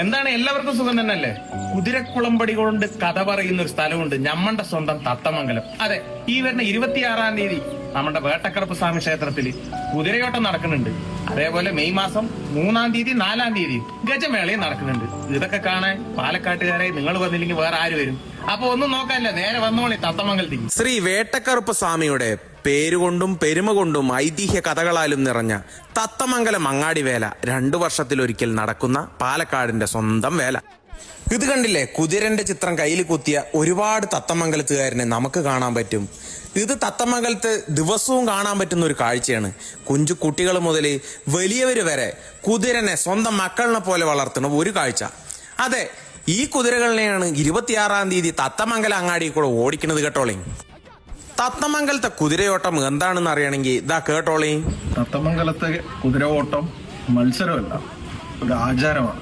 എന്താണ് എല്ലാവർക്കും സുഖം തന്നെയല്ലേ? കുതിരക്കുളമ്പടി കൊണ്ട് കഥ പറയുന്ന ഒരു സ്ഥലമുണ്ട്, ഞമ്മന്റെ സ്വന്തം തത്തമംഗലം. അതെ, ഈ വരുന്ന 26-ാം തീയതി നമ്മുടെ വേട്ടക്കറുപ്പ് സ്വാമി ക്ഷേത്രത്തിൽ കുതിരയോട്ടം നടക്കുന്നുണ്ട്. അതേപോലെ മെയ് മാസം 3-ാം തീയതി 4-ാം തീയതി ഗജമേളയും നടക്കുന്നുണ്ട്. ഇതൊക്കെ കാണാൻ പാലക്കാട്ടുകാരെ നിങ്ങൾ വന്നില്ലെങ്കിൽ വേറെ ആര് വരും? അപ്പൊ ഒന്നും നോക്കാനില്ല, നേരെ വന്നോളി തത്തമംഗലത്തേക്ക്. ശ്രീ വേട്ടക്കറുപ്പ് സ്വാമിയുടെ പേരുകൊണ്ടും പെരുമ കൊണ്ടും ഐതിഹ്യ കഥകളാലും നിറഞ്ഞ തത്തമംഗലം അങ്ങാടിവേല 2 വർഷത്തിലൊരിക്കൽ നടക്കുന്ന പാലക്കാടിന്റെ സ്വന്തം വേല. ഇത് കണ്ടില്ലേ, കുതിരന്റെ ചിത്രം കയ്യിൽ കുത്തിയ ഒരുപാട് തത്തമംഗലത്തുകാരനെ നമുക്ക് കാണാൻ പറ്റും. ഇത് തത്തമംഗലത്ത് ദിവസവും കാണാൻ പറ്റുന്ന ഒരു കാഴ്ചയാണ്. കുഞ്ചു കുട്ടികൾ മുതൽ വലിയവര് വരെ കുതിരനെ സ്വന്തം മക്കളിനെ പോലെ വളർത്തുന്ന ഒരു കാഴ്ച. അതെ, ഈ കുതിരകളിനെയാണ് 26-ാം തീയതി തത്തമംഗലം അങ്ങാടി കൂടെ ഓടിക്കുന്നത് കേട്ടോളി. തത്തമംഗലത്തെ കുതിരയോട്ടം എന്താണെന്ന് അറിയണമെങ്കിൽ ഇതാ കേട്ടോളി. തത്തമംഗലത്തെ കുതിര ഓട്ടം മത്സരമല്ല, ഒരു ആചാരമാണ്.